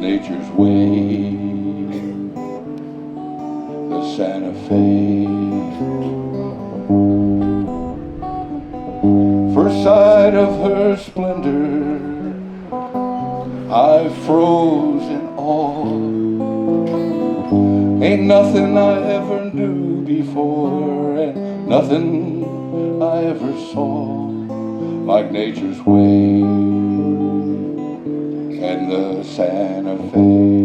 nature's way. The Santa Fe. First sight of her splendor, I froze in awe. Ain't nothing I ever knew before, and nothing I ever saw like nature's way and the Santa Fe.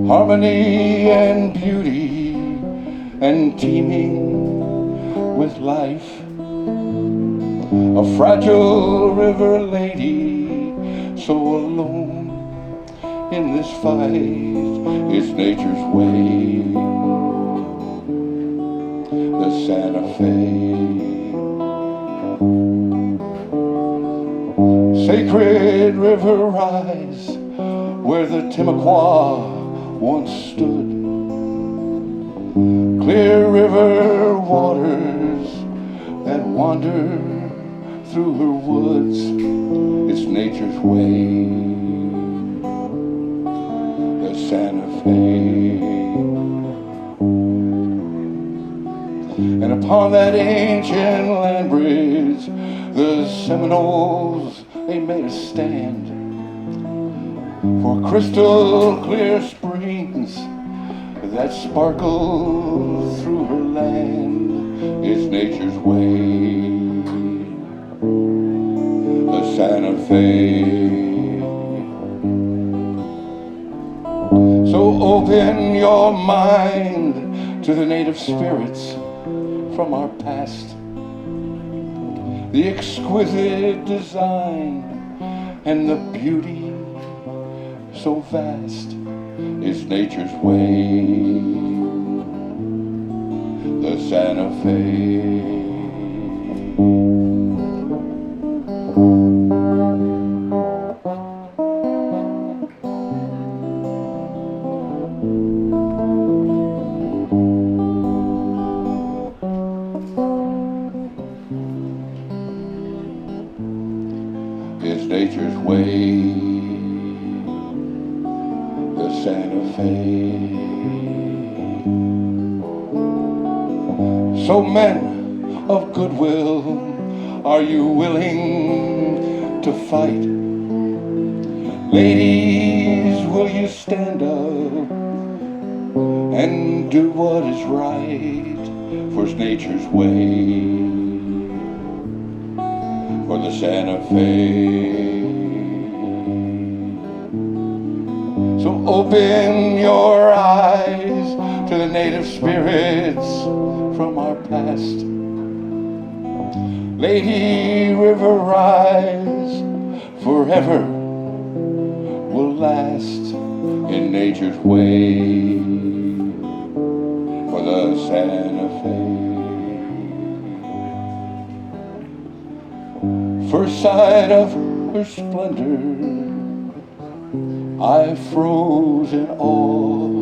Harmony and beauty and teeming with life. A fragile river lady, so alone in this fight, is nature's way. The Santa Fe. Sacred river rise where the Timucua once stood. Clear river waters that wander through her woods. It's nature's way. The Santa Fe. And upon that ancient land bridge, the Seminoles, they made a stand for crystal clear springs that sparkle through her land. It's nature's way. The Santa Fe. So open your mind to the native spirits from our past, the exquisite design and the beauty so vast is nature's way. The Santa Fe. Is nature's way, the Santa Fe. So men of goodwill, are you willing to fight? Ladies, will you stand up and do what is right for nature's way? For the Santa Fe. So open your eyes to the native spirits from our past. Lady River rise forever will last in nature's way. For the Santa Fe. First sight of her splendor, I froze in awe.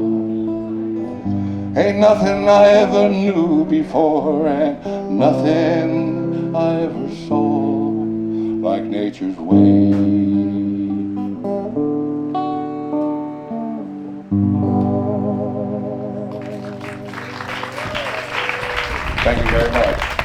Ain't nothing I ever knew before, and nothing I ever saw like nature's way. Thank you very much.